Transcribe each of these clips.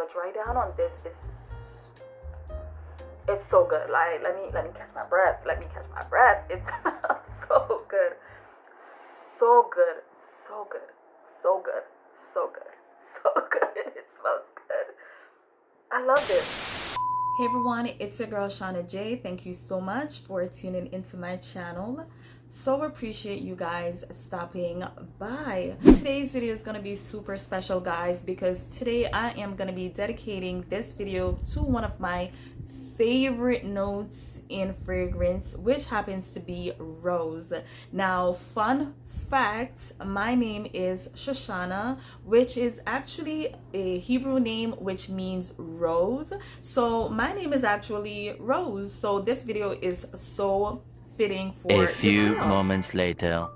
the dry down on this is, it's so good. Like, let me catch my breath. Let me catch my breath. It smells so good. So good. So good. So good. So good. So good. It smells good. I love this. Hey everyone, it's your girl Shauna J. Thank you so much for tuning into my channel. So appreciate you guys stopping by. Today's video is going to be super special, guys, because today I am going to be dedicating this video to one of my favorite notes in fragrance, which happens to be rose. Now, fun fact, my name is Shoshana, which is actually a Hebrew name which means rose. So my name is actually Rose. So this video is so fitting for a few moments later.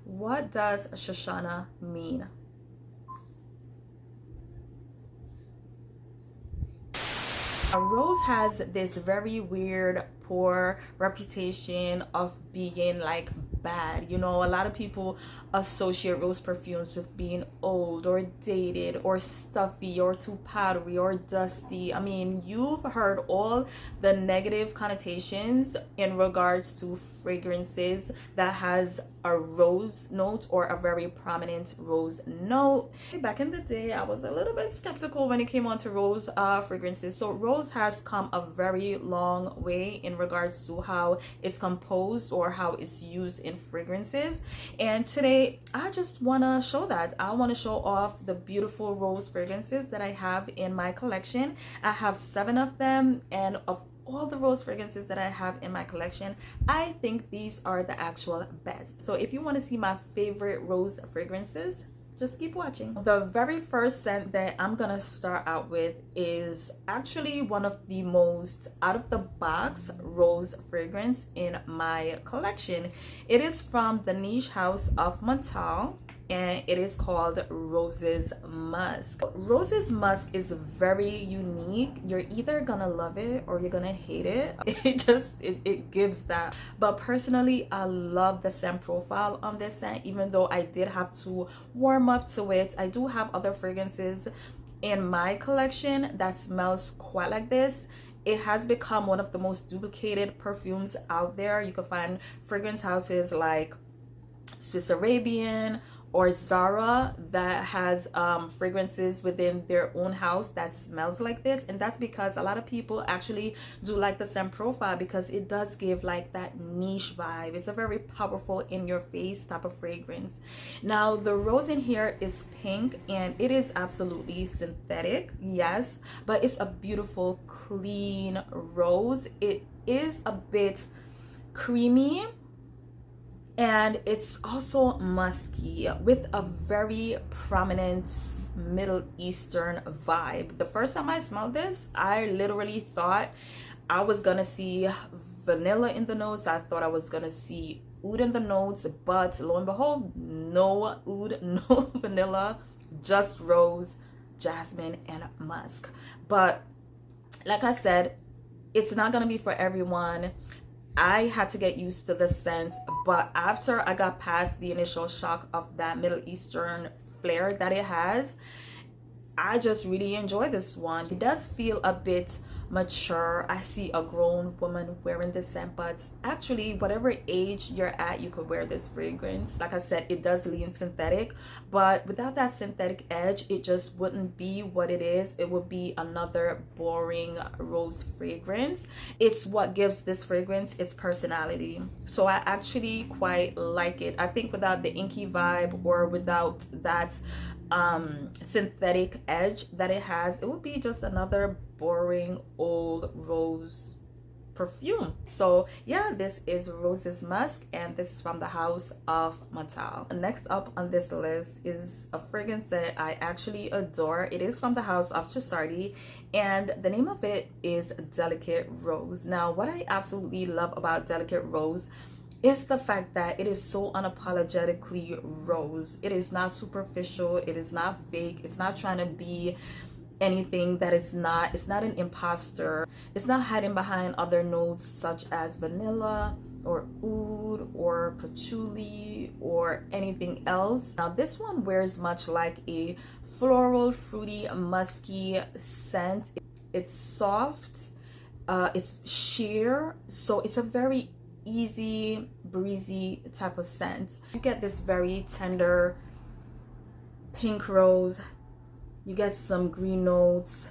What does Shoshana mean? Rose has this very weird, poor reputation of being like bad. You know, a lot of people associate rose perfumes with being old or dated or stuffy or too powdery or dusty. I mean, you've heard all the negative connotations in regards to fragrances that has a rose note or a very prominent rose note. Back in the day, I was a little bit skeptical when it came on to rose fragrances. So rose has come a very long way in regards to how it's composed or how it's used in fragrances. And today I just want to show that. I want to show off the beautiful rose fragrances that I have in my collection. I have 7 of them, and of all the rose fragrances that I have in my collection, I think these are the actual best. So if you want to see my favorite rose fragrances, just keep watching. The very first scent that I'm gonna start out with is actually one of the most out of the box rose fragrance in my collection. It is from the niche house of Montale, and it is called Rose's Musk. Rose's Musk is very unique. You're either gonna love it or you're gonna hate it. It gives that. But personally, I love the scent profile on this scent, even though I did have to warm up to it. I do have other fragrances in my collection that smells quite like this. It has become one of the most duplicated perfumes out there. You can find fragrance houses like Swiss Arabian or Zara that has fragrances within their own house that smells like this, and that's because a lot of people actually do like the scent profile because it does give like that niche vibe. It's a very powerful in your face type of fragrance. Now the rose in here is pink, and it is absolutely synthetic, yes, but it's a beautiful clean rose. It is a bit creamy, and it's also musky with a very prominent Middle Eastern vibe. The first time I smelled this, I literally thought I was gonna see vanilla in the notes. I thought I was gonna see oud in the notes, but lo and behold, no oud, no vanilla, just rose, jasmine, and musk. But like I said, it's not gonna be for everyone. I had to get used to the scent, but after I got past the initial shock of that Middle Eastern flair that it has, I just really enjoy this one. It does feel a bit mature. I see a grown woman wearing this scent, but actually whatever age you're at, you could wear this fragrance. Like I said, it does lean synthetic, but without that synthetic edge, it just wouldn't be what it is. It would be another boring rose fragrance. It's what gives this fragrance its personality. So I actually quite like it. I think without the inky vibe or without that synthetic edge that it has, it would be just another boring old rose perfume. So yeah, this is Rose's Musk, and this is from the house of Montale. Next up on this list is a fragrance that I actually adore. It is from the house of Trussardi, and the name of it is Delicate Rose. Now, what I absolutely love about Delicate Rose is the fact that it is so unapologetically rose. It is not superficial, it is not fake, it's not trying to be anything that is not. It's not an imposter. It's not hiding behind other notes such as vanilla or oud or patchouli or anything else. Now this one wears much like a floral, fruity, musky scent. It's soft, it's sheer, so it's a very easy breezy type of scent. You get this very tender pink rose, you get some green notes,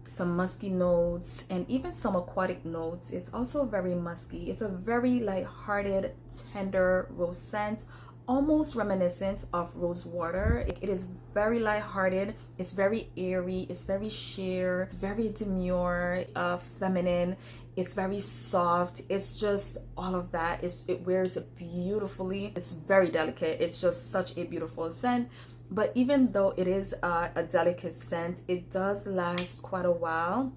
some musky notes, and even some aquatic notes. It's also very musky. It's a very light-hearted, tender rose scent, almost reminiscent of rose water. It is very light-hearted, it's very airy, it's very sheer, very demure, feminine, it's very soft. It's just all of that. It wears beautifully. It's very delicate. It's just such a beautiful scent. But even though it is a delicate scent, it does last quite a while,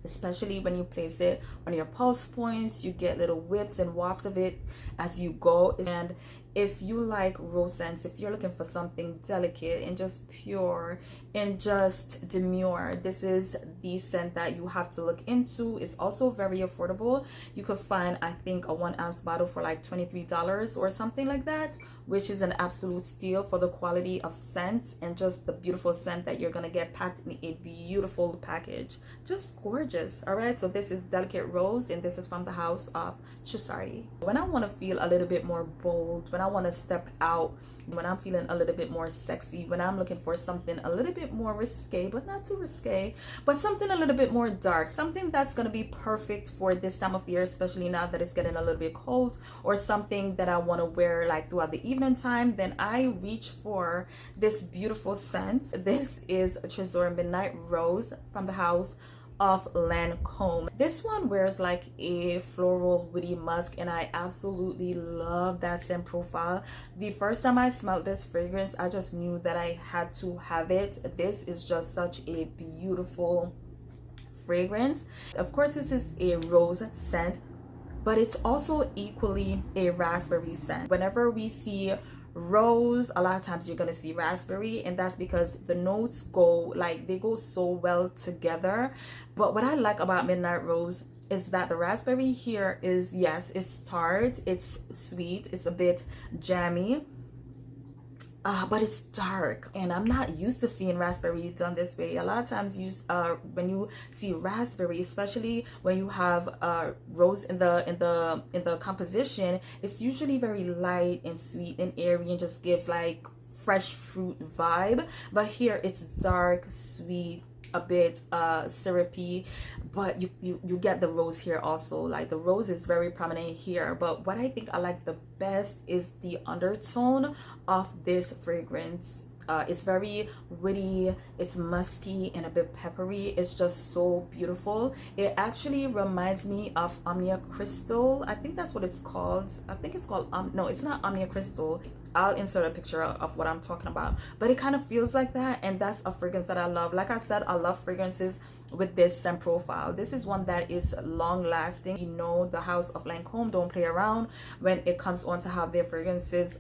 especially when you place it on your pulse points. You get little whiffs and wafts of it as you go. And if you like rose scents, if you're looking for something delicate and just pure and just demure, this is the scent that you have to look into. It's also very affordable. You could find, I think, a 1 ounce bottle for like $23 or something like that, which is an absolute steal for the quality of scent and just the beautiful scent that you're gonna get packed in a beautiful package. Just gorgeous. All right, so this is Delicate Rose, and this is from the house of Trussardi. When I want to feel a little bit more bold, when I want to step out, when I'm feeling a little bit more sexy, when I'm looking for something a little bit more risque, but not too risque, but something a little bit more dark, something that's going to be perfect for this time of year, especially now that it's getting a little bit cold, or something that I want to wear like throughout the evening time, then I reach for this beautiful scent. This is TRESOR Midnight Rose from the house of Lancome. This one wears like a floral woody musk, and I absolutely love that scent profile. The first time I smelled this fragrance, I just knew that I had to have it. This is just such a beautiful fragrance. Of course, this is a rose scent, but it's also equally a raspberry scent. Whenever we see rose, a lot of times you're gonna see raspberry, and that's because the notes go like they go so well together. But what I like about Midnight Rose is that the raspberry here is, yes, it's tart, it's sweet, it's a bit jammy, but it's dark, and I'm not used to seeing raspberry done this way. A lot of times when you see raspberry, especially when you have rose in the composition, it's usually very light and sweet and airy and just gives like fresh fruit vibe. But here it's dark, sweet, a bit syrupy, but you get the rose here also. Like the rose is very prominent here, but what I think I like the best is the undertone of this fragrance. It's very witty, it's musky and a bit peppery. It's just so beautiful. It actually reminds me of Omnia Crystal. I think that's what it's called. I think it's called no, it's not Omnia Crystal. I'll insert a picture of what I'm talking about, but it kind of feels like that, and that's a fragrance that I love. Like I said, I love fragrances with this scent profile. This is one that is long lasting. You know, the house of Lancome don't play around when it comes on to have their fragrances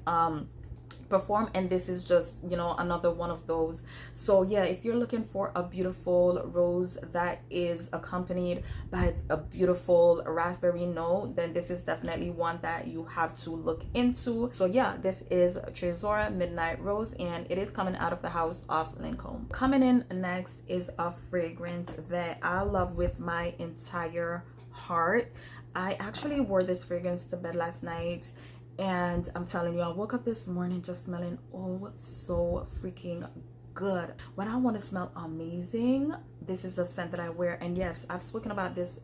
perform, and this is just, you know, another one of those. So yeah, if you're looking for a beautiful rose that is accompanied by a beautiful raspberry note, then this is definitely one that you have to look into. So yeah, this is TRESOR Midnight Rose, and it is coming out of the house of Lancome. Coming in next is a fragrance that I love with my entire heart. I actually wore this fragrance to bed last night, and I'm telling you, I woke up this morning just smelling oh so freaking good. When I want to smell amazing, this is a scent that I wear. And yes, I've spoken about this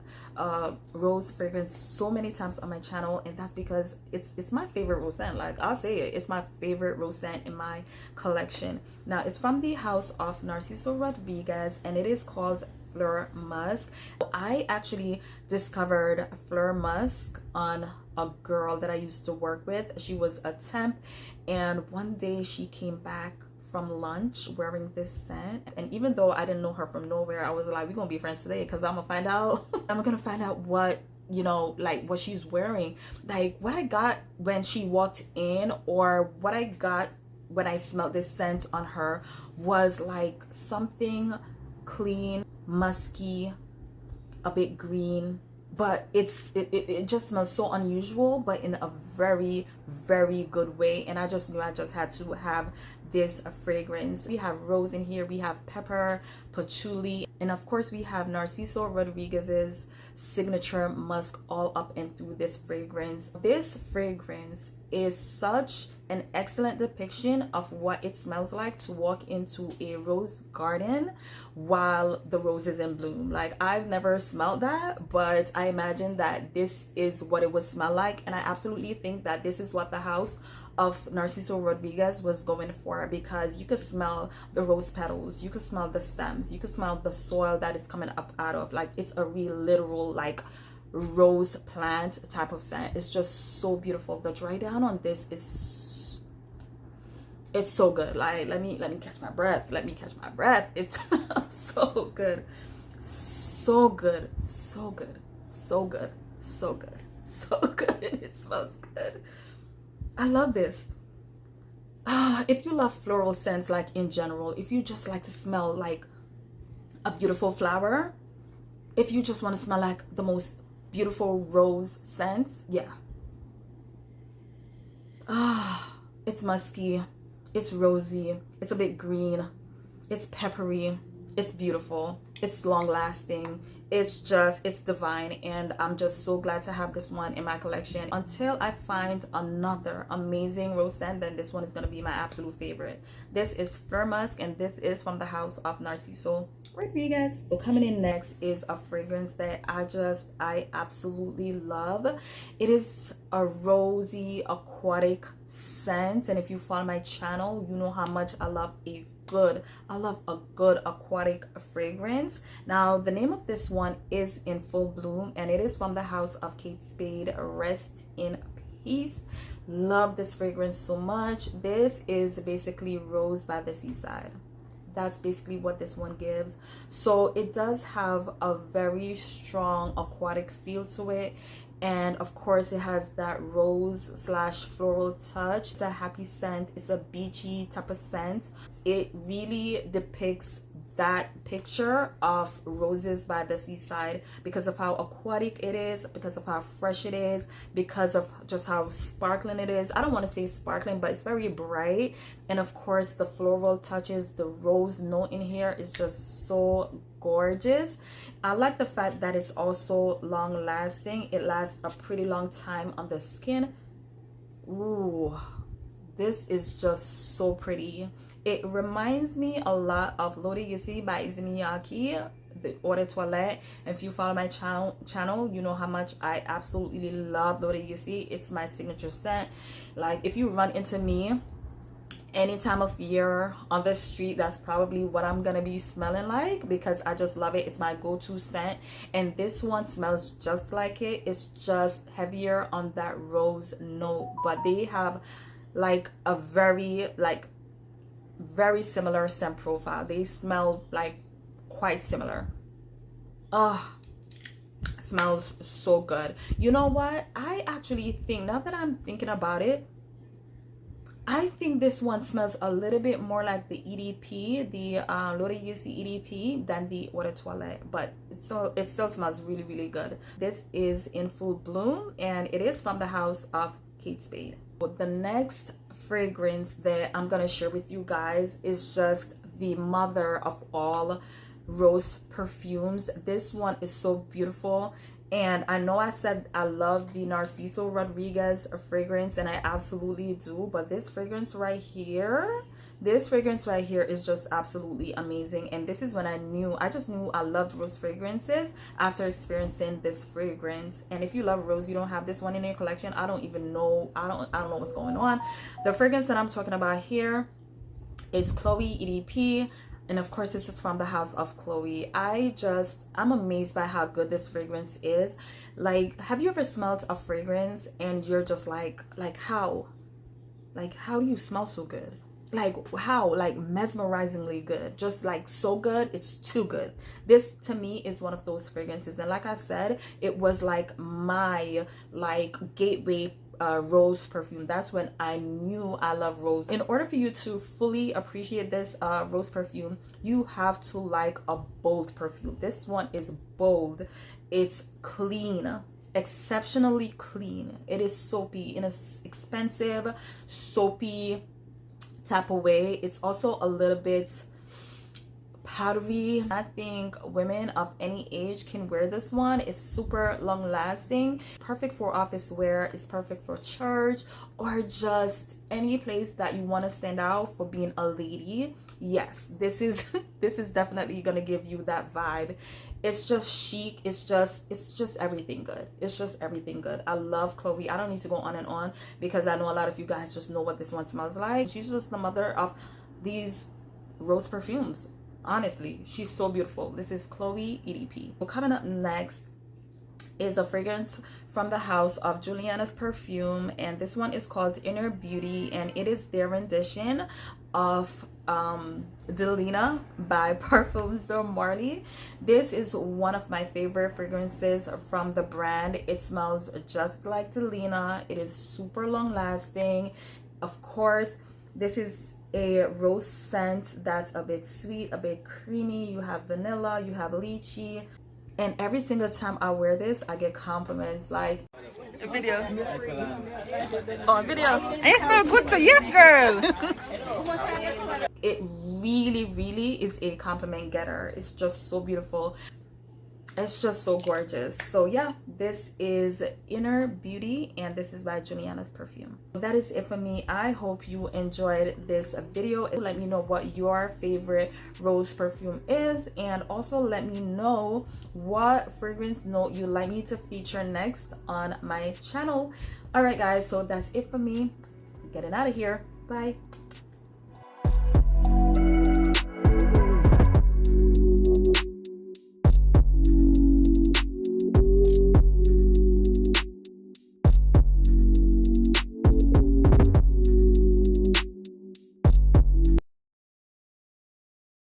rose fragrance so many times on my channel, and that's because it's my favorite rose scent. Like, I'll say it, it's my favorite rose scent in my collection. Now, it's from the house of Narciso Rodriguez, and it is called Fleur Musk. I actually discovered Fleur Musk on a girl that I used to work with. She was a temp, and one day she came back from lunch wearing this scent, and even though I didn't know her from nowhere, I was like, we're gonna be friends today, because I'm gonna find out I'm gonna find out what, you know, like what she's wearing. Like what I got when she walked in, or what I got when I smelled this scent on her, was like something clean, musky, a bit green, but it just smells so unusual, but in a very, very good way. And I just knew I just had to have this fragrance. We have rose in here, we have pepper, patchouli, and of course we have Narciso Rodriguez's signature musk all up and through this fragrance. This fragrance is such an excellent depiction of what it smells like to walk into a rose garden while the rose is in bloom. Like, I've never smelled that, but I imagine that this is what it would smell like, and I absolutely think that this is what the house of Narciso Rodriguez was going for, because you could smell the rose petals, you could smell the stems, you could smell the soil that it's coming up out of. Like, it's a real literal like rose plant type of scent. It's just so beautiful. The dry down on this is, it's so good. Like, let me catch my breath. Let me catch my breath. It smells so good. So good. So good. So good. So good. So good. It smells good. I love this. If you love floral scents, like in general, if you just like to smell like a beautiful flower, if you just want to smell like the most beautiful rose scents, yeah. It's musky, it's rosy, it's a bit green, it's peppery, it's beautiful, it's long lasting, it's divine, and I'm just so glad to have this one in my collection. Until I find another amazing rose scent, then this one is going to be my absolute favorite. This is Fleur Musk, and this is from the house of Narciso Rodriguez. So coming in next is a fragrance that I absolutely love. It is a rosy aquatic scent, and if you follow my channel, you know how much I love a good aquatic fragrance. Now, the name of this one is In Full Bloom, and it is from the house of Kate Spade. Rest in peace. Love this fragrance so much. This is basically Rose by the Seaside. That's basically what this one gives. So it does have a very strong aquatic feel to it, and of course it has that rose slash floral touch. It's a happy scent, it's a beachy type of scent. It really depicts that picture of roses by the seaside because of how aquatic it is, because of how fresh it is, because of just how sparkling it is. I don't want to say sparkling, but it's very bright. And of course the floral touches, the rose note in here is just so gorgeous. I like the fact that it's also long lasting. It lasts a pretty long time on the skin. Ooh, this is just so pretty. It reminds me a lot of L'Eau de Yusi by Izumiyaki, the Eau de Toilette. And if you follow my channel, you know how much I absolutely love L'Eau de Yusi. It's my signature scent. Like, if you run into me any time of year on the street, that's probably what I'm gonna be smelling like, because I just love it. It's my go-to scent, and this one smells just like it. It's just heavier on that rose note, but they have like a very similar scent profile. They smell like quite similar. Smells so good. You know what, I actually think, now that I'm thinking about it, I think this one smells a little bit more like the EDP, the L'Eau de Yusi EDP, than the Eau de Toilette, but it still smells really, really good. This is In Full Bloom, and it is from the house of Kate Spade. The next fragrance that I'm gonna share with you guys is just the mother of all Rose Perfumes. This one is so beautiful, and I know I said I love the Narciso Rodriguez fragrance, and I absolutely do, but this fragrance right here is just absolutely amazing. And this is when I just knew I loved rose fragrances after experiencing this fragrance. And if you love rose, you don't have this one in your collection, I don't know what's going on. The fragrance that I'm talking about here is Chloe EDP, and of course this is from the house of Chloe. I'm amazed by how good this fragrance is. Like, have you ever smelled a fragrance and you're just like how do you smell so good? Like, how? Like, mesmerizingly good, just like so good, it's too good. This to me is one of those fragrances, and like I said, it was like my gateway Rose perfume. That's when I knew I love Rose. In order for you to fully appreciate this Rose perfume, you have to like a bold perfume. This one is bold. It's clean, exceptionally clean. It is soapy in an expensive soapy type of way. It's also a little bit powdery. I think women of any age can wear this one. It's super long lasting, perfect for office wear. It's perfect for church or just any place that you want to stand out for being a lady. Yes, this is this is definitely gonna give you that vibe. It's just chic. It's just everything good. It's just everything good. I love Chloe. I don't need to go on and on because I know a lot of you guys just know what this one smells like. She's just the mother of these Rose perfumes. Honestly, she's so beautiful. This is Chloe EDP. So coming up next is a fragrance from the house of JULIANNA'S perfume, and this one is called Inner Beauty, and it is their rendition of DELINA by Perfumes Mentioned. This is one of my favorite fragrances from the brand. It smells just like DELINA. It is super long lasting. Of course, this is a rose scent that's a bit sweet, a bit creamy. You have vanilla, you have lychee, and every single time I wear this I get compliments like a video on video, and it smells good too. Yes girl. It really is a compliment getter. It's just so beautiful. It's just so gorgeous. So yeah, this is Inner Beauty, and this is by JULIANNA'S perfume. That is it for me. I hope you enjoyed this video. Let me know what your favorite Rose perfume is, and also let me know what fragrance note you'd like me to feature next on my channel. All right guys, so that's it for me. Getting out of here. Bye.